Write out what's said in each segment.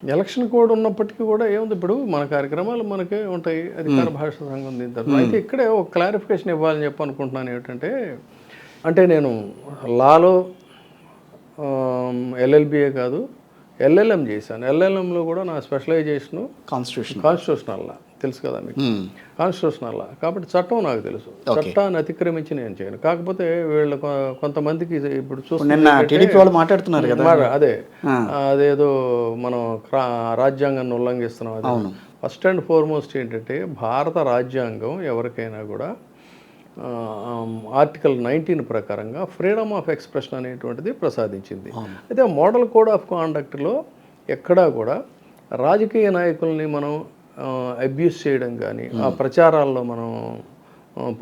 Election code ఉన్నప్పటికీ కూడా ఏముంది, ఇప్పుడు మన కార్యక్రమాలు మనకే ఉంటాయి, అధికార భాష సంఘం దీని తర్వాత. అయితే ఇక్కడే ఒక క్లారిఫికేషన్ ఇవ్వాలని చెప్పి అనుకుంటున్నాను. ఏమిటంటే, అంటే నేను లాలో ఎల్ఎల్బిఏ కాదు, ఎల్ఎల్ఎం చేశాను. ఎల్ఎల్ఎంలో కూడా నా స్పెషలైజేషను కాన్స్టిట్యూషనల్ లా, తెలుసు కదా మీకు, కాన్స్టిట్యూషనల్ లా. కాబట్టి చట్టం నాకు తెలుసు, చట్టాన్ని అతిక్రమించి నేను చేయను. కాకపోతే వీళ్ళు కొంతమందికి ఇప్పుడు మాట్లాడుతున్నారు కదా, అదే అదేదో మనం రాజ్యాంగాన్ని ఉల్లంఘిస్తున్నాం. అది ఫస్ట్ అండ్ ఫార్మోస్ట్ ఏంటంటే, భారత రాజ్యాంగం ఎవరికైనా కూడా ఆర్టికల్ 19 ప్రకారంగా ఫ్రీడమ్ ఆఫ్ ఎక్స్ప్రెషన్ అనేటువంటిది ప్రసాదించింది. అయితే మోడల్ కోడ్ ఆఫ్ కాండక్ట్లో ఎక్కడా కూడా రాజకీయ నాయకుల్ని మనం అబ్యూస్ చేయడం కానీ, ఆ ప్రచారాల్లో మనం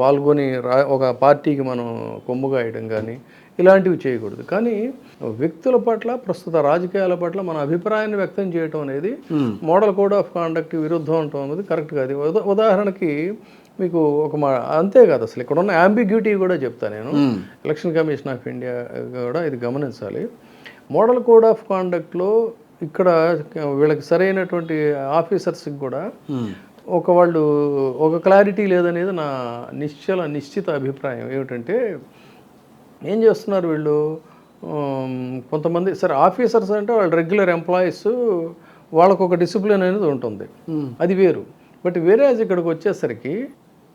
పాల్గొని ఒక పార్టీకి మనం కొమ్ముగాయడం కానీ ఇలాంటివి చేయకూడదు. కానీ వ్యక్తుల పట్ల, ప్రస్తుత రాజకీయాల పట్ల మన అభిప్రాయాన్ని వ్యక్తం చేయడం అనేది మోడల్ కోడ్ ఆఫ్ కాండక్ట్ విరుద్ధం అంటాం అనేది కరెక్ట్ కాదు. ఉదాహరణకి మీకు అంతే కాదు, అసలు ఇక్కడ ఉన్న అంబిగ్యూటీ కూడా చెప్తాను నేను. ఎలక్షన్ కమిషన్ ఆఫ్ ఇండియా కూడా ఇది గమనించాలి. మోడల్ కోడ్ ఆఫ్ కాండక్ట్లో ఇక్కడ వీళ్ళకి సరైనటువంటి ఆఫీసర్స్కి కూడా వాళ్ళు ఒక క్లారిటీ లేదనేది నా నిశ్చిత అభిప్రాయం. ఏమిటంటే, ఏం చేస్తున్నారు వీళ్ళు, కొంతమంది సరే ఆఫీసర్స్ అంటే వాళ్ళు రెగ్యులర్ ఎంప్లాయీస్, వాళ్ళకు ఒక డిసిప్లిన్ అనేది ఉంటుంది, అది వేరు. బట్ వేరే ఇక్కడికి వచ్చేసరికి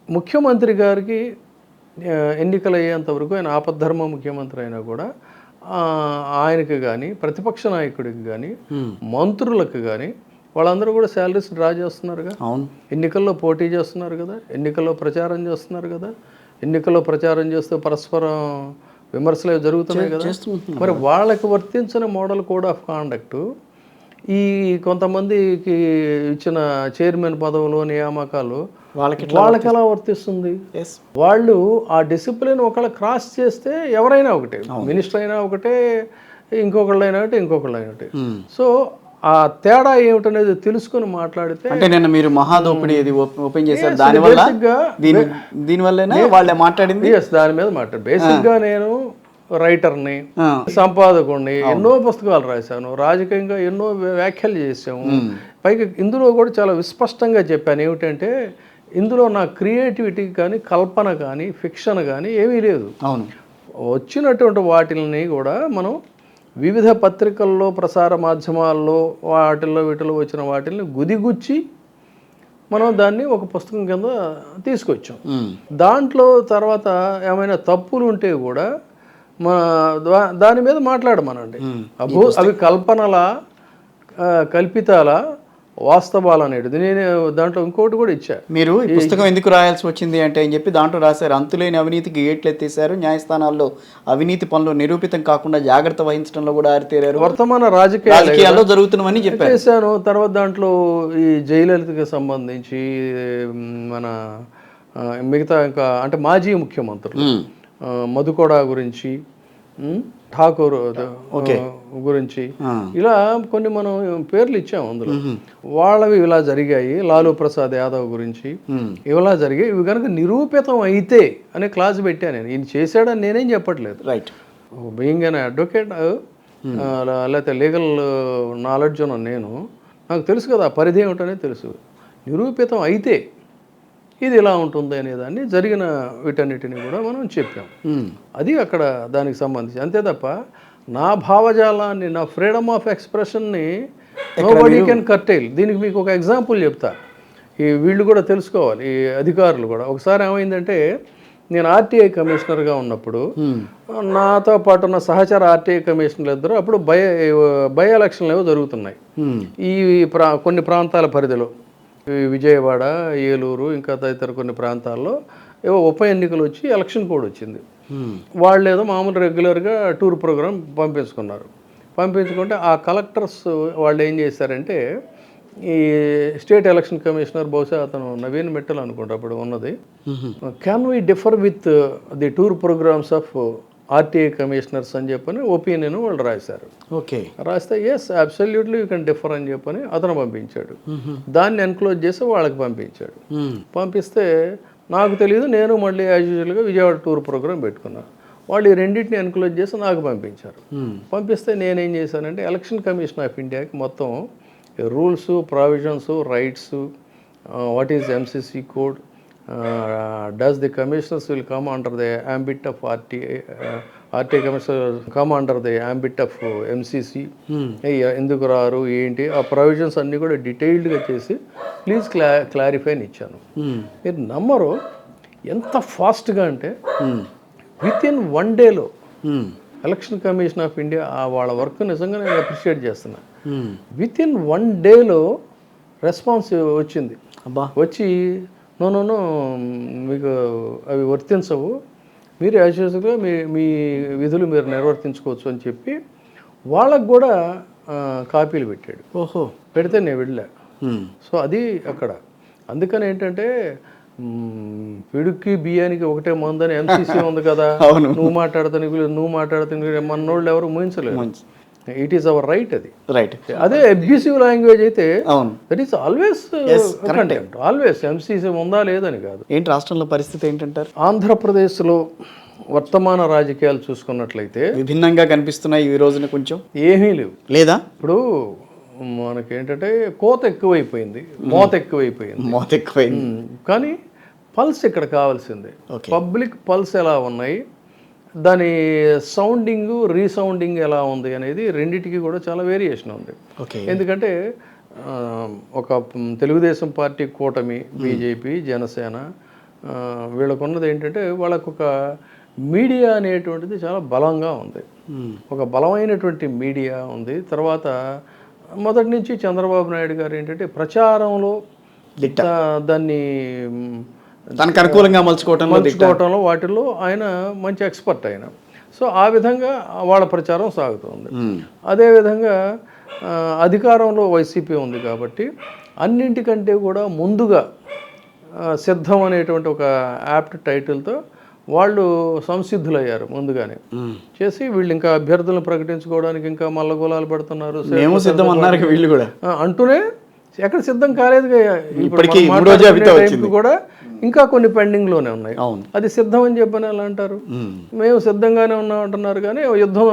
ముఖ్యమంత్రి గారికి ఎన్నికలు అయ్యేంత వరకు ఆయన ఆపద్ధర్మ ముఖ్యమంత్రి అయినా కూడా ఆయనకి కానీ, ప్రతిపక్ష నాయకుడికి కానీ, మంత్రులకు కానీ వాళ్ళందరూ కూడా శాలరీస్ డ్రా చేస్తున్నారుగా. ఎన్నికల్లో పోటీ చేస్తున్నారు కదా, ఎన్నికల్లో ప్రచారం చేస్తున్నారు కదా, ఎన్నికల్లో ప్రచారం చేస్తూ పరస్పరం విమర్శలు జరుగుతున్నాయి కదా. మరి వాళ్ళకి వర్తించిన మోడల్ కోడ్ ఆఫ్ కాండక్ట్ ఈ కొంతమందికి ఇచ్చిన చైర్మన్ పదవులు, నియామకాలు వాళ్ళకి ఎలా వర్తిస్తుంది? వాళ్ళు ఆ డిసిప్లిన్ ఒకళ్ళ క్రాస్ చేస్తే ఎవరైనా ఒకటే, మినిస్టర్ అయినా ఒకటే, ఇంకొకళ్ళైనా ఒకటి, ఇంకొకళ్ళైనా ఒకటి. సో ఆ తేడా ఏమిటనేది తెలుసుకుని మాట్లాడితే, అంటే నిన్న మీరు మహాదోపిడి ఓపెన్ చేశారు, దీనివల్ల వాళ్ళే మాట్లాడింది. దాని మీద మాట్లాడు. బేసిక్గా నేను రైటర్ని, సంపాదకుడిని, ఎన్నో పుస్తకాలు రాశాను, రాజకీయంగా ఎన్నో వ్యాఖ్యలు చేసాము. పైగా ఇందులో కూడా చాలా విస్పష్టంగా చెప్పాను ఏమిటంటే, ఇందులో నా క్రియేటివిటీ కానీ, కల్పన కానీ, ఫిక్షన్ కానీ ఏమీ లేదు. వచ్చినటువంటి వాటిని కూడా మనం వివిధ పత్రికల్లో, ప్రసార మాధ్యమాల్లో, వీటిలో వచ్చిన వాటిని గుదిగుచ్చి మనం దాన్ని ఒక పుస్తకం కింద తీసుకొచ్చాం. దాంట్లో తర్వాత ఏమైనా తప్పులు ఉంటే కూడా దాని మీద మాట్లాడమనండి. అవి కల్పనలా, కల్పితాలా, వాస్తవాలు అనేది నేను దాంట్లో ఇంకోటి కూడా ఇచ్చా. మీరు ఈ పుస్తకం ఎందుకు రాయాల్సి వచ్చింది అంటే అని చెప్పి దాంట్లో రాశారు, అంతులేని అవినీతికి గేట్లు ఎత్తేసారు, న్యాయస్థానాల్లో అవినీతి పనులు నిరూపితం కాకుండా జాగ్రత్త వహించడంలో కూడా ఆరితేరారు, వర్తమాన రాజకీయాల్లో జరుగుతున్నవని చెప్పేసాను. తర్వాత దాంట్లో ఈ జయలలితకి సంబంధించి మన మిగతా ఇంకా అంటే మాజీ ముఖ్యమంత్రులు మధుకోడ గురించి, ఠాకూర్ గురించి, ఇలా కొన్ని మనం పేర్లు ఇచ్చాము. అందులో వాళ్ళవి ఇలా జరిగాయి, లాలూ ప్రసాద్ యాదవ్ గురించి ఇలా జరిగాయి, ఇవి కనుక నిరూపితం అయితే అనే క్లాస్ పెట్టాను నేను. ఈయన చేశాడని నేనేం చెప్పట్లేదు. రైట్, బీయింగ్ అన్ అడ్వకేట్ లేకపోతే లీగల్ నాలెడ్జ్ ఉన్న నేను, నాకు తెలుసు కదా ఆ పరిధి ఏమిటనేది తెలుసు. నిరూపితం అయితే ఇది ఇలా ఉంటుంది అనేదాన్ని, జరిగిన వీటన్నిటిని కూడా మనం చెప్పాం. అది అక్కడ దానికి సంబంధించి. అంతే తప్ప నా భావజాలాన్ని, నా ఫ్రీడమ్ ఆఫ్ ఎక్స్ప్రెషన్ని నోబడీ కెన్ కర్టైల్. దీనికి మీకు ఒక ఎగ్జాంపుల్ చెప్తా. వీళ్ళు కూడా తెలుసుకోవాలి, ఈ అధికారులు కూడా. ఒకసారి ఏమైందంటే, నేను ఆర్టీఐ కమిషనర్గా ఉన్నప్పుడు నాతో పాటు ఉన్న సహచర ఆర్టీఐ కమిషనర్లు ఇద్దరు అప్పుడు బై ఎలక్షన్లు ఏవో జరుగుతున్నాయి ఈ కొన్ని ప్రాంతాల పరిధిలో, విజయవాడ, ఏలూరు, ఇంకా తదితర కొన్ని ప్రాంతాల్లో ఏవో ఉప ఎన్నికలు వచ్చి ఎలక్షన్ కోడ్ వచ్చింది. వాళ్ళు ఏదో మామూలు రెగ్యులర్గా టూర్ ప్రోగ్రామ్ పంపించుకుంటే ఆ కలెక్టర్స్ వాళ్ళు ఏం చేశారంటే, ఈ స్టేట్ ఎలక్షన్ కమిషనర్, బహుశా అతను నవీన్ మిట్టల్ అనుకుంటా అప్పుడు ఉన్నది, can we differ with the tour programmes of RTI commissioners అని చెప్పని ఒపీనియన్ వాళ్ళు రాశారు. రాస్తే yes absolutely you can differ అని చెప్పని అతను పంపించాడు. దాన్ని ఎన్క్లోజ్ చేసి వాళ్ళకి పంపించాడు. పంపిస్తే నాకు తెలియదు, నేను మళ్ళీ యాజ్ యూజువల్గా విజయవాడ టూర్ ప్రోగ్రామ్ పెట్టుకున్నాను. వాళ్ళు ఈ రెండింటిని ఎన్క్లోజ్ చేసి నాకు పంపించారు. పంపిస్తే నేనేం చేశానంటే, ఎలక్షన్ కమిషన్ ఆఫ్ ఇండియాకి మొత్తం rules, provisions, rights, what is MCC code, does the commissioners will come under the ambit of RTA commissioners come under the ambit of MCC, ఎందుకు రారు ఏంటి ఆ ప్రొవిజన్స్ అన్నీ కూడా డీటెయిల్డ్గా చేసి ప్లీజ్ క్లారిఫై అని ఇచ్చాను. మీరు నమ్మరు ఎంత ఫాస్ట్గా అంటే విత్ ఇన్ 1 డేలో ఎలక్షన్ కమిషన్ ఆఫ్ ఇండియా వాళ్ళ వర్క్ నిజంగా నేను అప్రిషియేట్ చేస్తున్నా. విత్ ఇన్ 1 డేలో రెస్పాన్స్ వచ్చింది. వచ్చి నో మీకు అవి వర్తించవు, మీరు యాజ్యూజువల్గా మీ విధులు మీరు నిర్వర్తించుకోవచ్చు అని చెప్పి వాళ్ళకు కూడా కాపీలు పెట్టాడు. పెడితే నేను వెళ్ళా. సో అది అక్కడ. అందుకని ఏంటంటే పిడుక్కి బియ్యానికి ఒకటే మందని ఎంసీసీ ఉంది కదా, నువ్వు మాట్లాడుతాను మనోళ్ళు ఎవరు ఊహించలేదు. It is our right. అది రైట్. అదే అబ్యూసివ్ లాంగ్వేజ్ అయితే that is always contempt. Always MCC ఉందా లేదని కాదు. ఏంటి రాష్ట్రంలో పరిస్థితి ఏంటంటారు? ఆంధ్రప్రదేశ్లో వర్తమాన రాజకీయాలు చూసుకున్నట్లయితే విభిన్నంగా కనిపిస్తున్నాయి ఈ రోజున. కొంచెం ఏమీ లేవు లేదా? ఇప్పుడు మనకేంటంటే కోత ఎక్కువైపోయింది, మోత ఎక్కువైపోయింది. కానీ పల్స్ ఇక్కడ కావాల్సిందే. పబ్లిక్ పల్స్ ఎలా ఉన్నాయి, దాని సౌండింగ్ రీసౌండింగ్ ఎలా ఉంది అనేది రెండిటికి కూడా చాలా వేరియేషన్ ఉంది. ఎందుకంటే ఒక తెలుగుదేశం పార్టీ కూటమి, బీజేపీ, జనసేన వీళ్ళకున్నది ఏంటంటే వాళ్ళకొక మీడియా అనేటువంటిది చాలా బలంగా ఉంది. ఒక బలమైనటువంటి మీడియా ఉంది. తర్వాత మొదటి నుంచి చంద్రబాబు నాయుడు గారు ఏంటంటే ప్రచారంలో దాన్ని తనకు అనుకూలంగా మలుచుకోవటంలో వాటిల్లో ఆయన మంచి ఎక్స్పర్ట్ ఆయన. సో ఆ విధంగా వాళ్ళ ప్రచారం సాగుతుంది. అదేవిధంగా అధికారంలో వైసీపీ ఉంది కాబట్టి అన్నింటికంటే కూడా ముందుగా సిద్ధం అనేటువంటి ఒక యాప్ట్ టైటిల్తో వాళ్ళు సంసిద్ధులయ్యారు ముందుగానే చేసి. వీళ్ళు ఇంకా అభ్యర్థులను ప్రకటించుకోవడానికి ఇంకా మల్లగోళాలు పడుతున్నారు. వీళ్ళు కూడా అంటూనే ఎక్కడ సిద్ధం కాలేదు కూడా, ఇంకా కొన్ని పెండింగ్లోనే ఉన్నాయి. అది సిద్ధం అని చెప్పని ఎలా అంటారు? మేము సిద్ధంగానే ఉన్నాం అంటున్నారు, కానీ యుద్ధం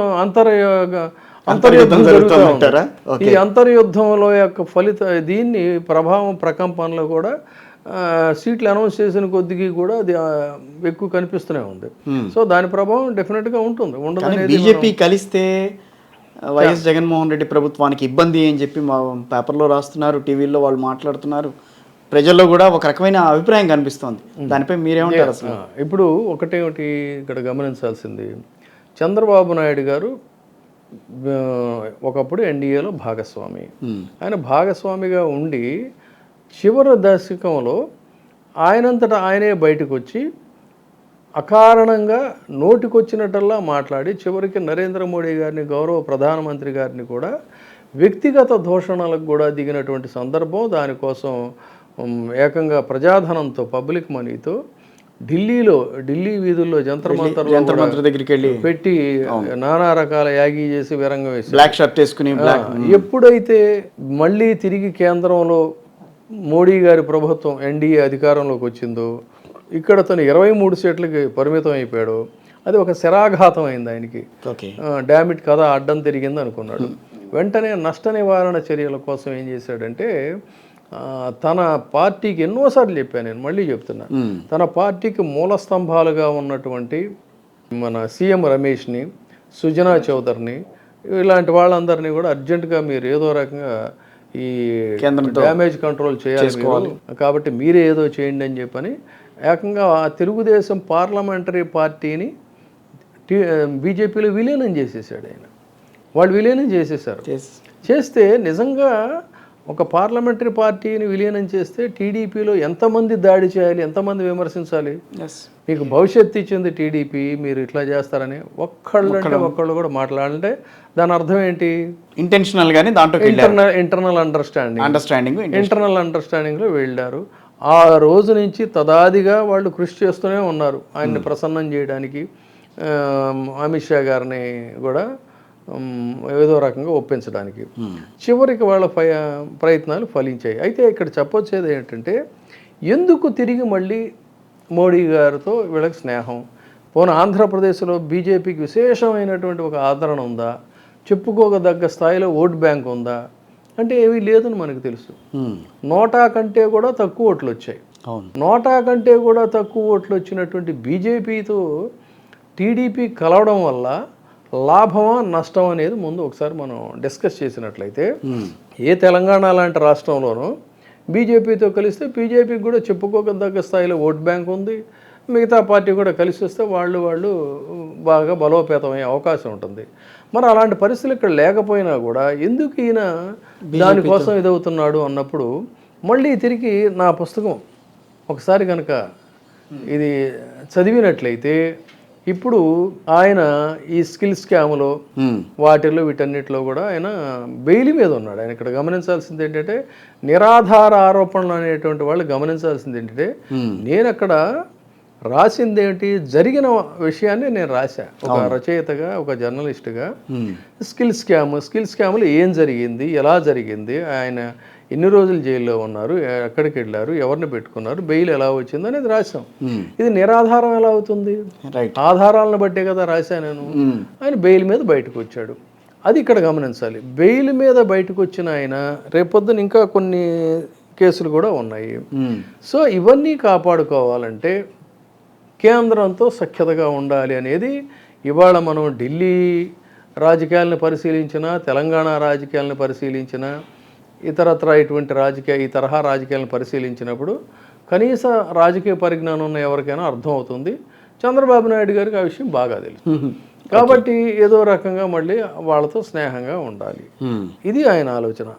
అంతర్యుద్ధం జరుగుతూ ఉంటారా? ఈ అంతర్యుద్ధంలో యొక్క దీన్ని ప్రభావం ప్రకంపనలో కూడా సీట్లు అనౌన్స్ చేసిన కొద్దికి కూడా అది ఎక్కువ కనిపిస్తూనే ఉంది. సో దాని ప్రభావం డెఫినెట్గా ఉంటుంది. బీజేపీ కలిస్తే వైఎస్ జగన్మోహన్ రెడ్డి ప్రభుత్వానికి ఇబ్బంది అని చెప్పి మా పేపర్లో రాస్తున్నారు, టీవీల్లో వాళ్ళు మాట్లాడుతున్నారు, ప్రజల్లో కూడా ఒక రకమైన అభిప్రాయం కనిపిస్తోంది. దానిపై మీరేమంటారు అసలు? ఇప్పుడు ఒకటి ఇక్కడ గమనించాల్సింది, చంద్రబాబు నాయుడు గారు ఒకప్పుడు ఎన్డీఏలో భాగస్వామి. ఆయన భాగస్వామిగా ఉండి చివరి దశకంలో ఆయనంతటా ఆయనే బయటకు వచ్చి అకారణంగా నోటికొచ్చినట్టల్లా మాట్లాడి చివరికి నరేంద్ర మోడీ గారిని, గౌరవ ప్రధానమంత్రి గారిని కూడా వ్యక్తిగత దూషణలకు కూడా దిగినటువంటి సందర్భం. దానికోసం ఏకంగా ప్రజాధనంతో, పబ్లిక్ మనీతో ఢిల్లీ వీధుల్లో జంతర్ మంతర్ దగ్గరికి వెళ్ళి పెట్టి నానా రకాల యాగి చేసి విరంగం వేసి బ్లాక్ షర్ట్ వేసుకుని ఎప్పుడైతే మళ్ళీ తిరిగి కేంద్రంలో మోడీ గారి ప్రభుత్వం ఎన్డీఏ అధికారంలోకి వచ్చిందో ఇక్కడ తను 23 సీట్లకి పరిమితం అయిపోయాడు. అది ఒక శరాఘాతం అయింది ఆయనకి. డామిట్ కథ అడ్డం తిరిగింది అనుకున్నాడు. వెంటనే నష్ట నివారణ చర్యల కోసం ఏం చేశాడంటే తన పార్టీకి ఎన్నోసార్లు చెప్పాను, నేను మళ్ళీ చెప్తున్నా, తన పార్టీకి మూల స్తంభాలుగా ఉన్నటువంటి మన సీఎం రమేష్ని, సుజనా చౌదరిని, ఇలాంటి వాళ్ళందరినీ కూడా అర్జెంటుగా మీరు ఏదో రకంగా ఈ డ్యామేజ్ కంట్రోల్ చేయాలి కాబట్టి మీరే ఏదో చేయండి అని చెప్పని ఏకంగా తెలుగుదేశం పార్లమెంటరీ పార్టీని బీజేపీలో విలీనం చేసేసాడు ఆయన. వాళ్ళు విలీనం చేసేసారు. చేస్తే నిజంగా ఒక పార్లమెంటరీ పార్టీని విలీనం చేస్తే టీడీపీలో ఎంతమంది దాడి చేయాలి, ఎంతమంది విమర్శించాలి? మీకు భవిష్యత్తు ఇచ్చింది టీడీపీ, మీరు ఇట్లా చేస్తారని ఒక్కళ్ళు కూడా మాట్లాడాలంటే దాని అర్థం ఏంటి? ఇంటెన్షనల్ గానీ దాంట్లో ఇంటర్నల్ అండర్స్టాండింగ్లో వెళ్ళారు. ఆ రోజు నుంచి తదాదిగా వాళ్ళు కృషి చేస్తూనే ఉన్నారు ఆయన్ని ప్రసన్నం చేయడానికి. అమిత్ షా గారిని కూడా ఏదో రకంగా ఒప్పించడానికి. చివరికి వాళ్ళ ప్రయత్నాలు ఫలించాయి. అయితే ఇక్కడ చెప్పొచ్చేది ఏంటంటే ఎందుకు తిరిగి మళ్ళీ మోడీ గారితో వీళ్ళకి స్నేహం? పోనీ ఆంధ్రప్రదేశ్లో బీజేపీకి విశేషమైనటువంటి ఒక ఆదరణ ఉందా? చెప్పుకోదగ్గ స్థాయిలో ఓట్ బ్యాంక్ ఉందా? అంటే ఏమీ లేదని మనకు తెలుసు. నోటా కంటే కూడా తక్కువ ఓట్లు వచ్చాయి. అవును. నోటా కంటే కూడా తక్కువ ఓట్లు వచ్చినటువంటి బీజేపీతో టీడీపీ కలవడం వల్ల లాభమా నష్టం అనేది ముందు ఒకసారి మనం డిస్కస్ చేసినట్లయితే, ఏ తెలంగాణ లాంటి రాష్ట్రంలోనూ బీజేపీతో కలిస్తే బీజేపీకి కూడా చెప్పుకోదగ్గ స్థాయిలో ఓట్ బ్యాంక్ ఉంది. మిగతా పార్టీ కూడా కలిసి వస్తే వాళ్ళు బాగా బలోపేతమయ్యే అవకాశం ఉంటుంది. మరి అలాంటి పరిస్థితులు ఇక్కడ లేకపోయినా కూడా ఎందుకు ఈయన దానికోసం ఇదవుతున్నాడు అన్నప్పుడు, మళ్ళీ తిరిగి నా పుస్తకం ఒకసారి కనుక ఇది చదివినట్లయితే, ఇప్పుడు ఆయన ఈ స్కిల్ స్కామ్లో వాటిల్లో వీటన్నిటిలో కూడా ఆయన బెయిల్ మీద ఉన్నాడు. ఆయన ఇక్కడ గమనించాల్సింది ఏంటంటే, నిరాధార ఆరోపణలు అనేటువంటి వాళ్ళు గమనించాల్సింది ఏంటంటే, నేను అక్కడ రాసింది ఏంటి, జరిగిన విషయాన్ని నేను రాశా ఒక రచయితగా, ఒక జర్నలిస్ట్గా. స్కిల్ స్కామ్లో ఏం జరిగింది, ఎలా జరిగింది, ఆయన ఎన్ని రోజులు జైల్లో ఉన్నారు, ఎక్కడికి వెళ్ళారు, ఎవరిని పెట్టుకున్నారు, బెయిల్ ఎలా వచ్చింది అనేది రాశాం. ఇది నిరాధారం ఎలా అవుతుంది? ఆధారాలను బట్టే కదా రాశా నేను. ఆయన బెయిల్ మీద బయటకు వచ్చాడు. అది ఇక్కడ గమనించాలి. బెయిల్ మీద బయటకు వచ్చిన ఆయన రేపొద్దున ఇంకా కొన్ని కేసులు కూడా ఉన్నాయి. సో ఇవన్నీ కాపాడుకోవాలంటే కేంద్రంతో సఖ్యతగా ఉండాలి అనేది ఇవాళ మనం ఢిల్లీ రాజకీయాలను పరిశీలించినా, తెలంగాణ రాజకీయాలను పరిశీలించినా, ఇతరత్ర ఈ తరహా రాజకీయాలను పరిశీలించినప్పుడు కనీస రాజకీయ పరిజ్ఞానం ఉన్న ఎవరికైనా అర్థమవుతుంది. చంద్రబాబు నాయుడు గారికి ఆ విషయం బాగా తెలుసు. కాబట్టి ఏదో రకంగా మళ్ళీ వాళ్ళతో స్నేహంగా ఉండాలి. ఇది ఆయన ఆలోచన.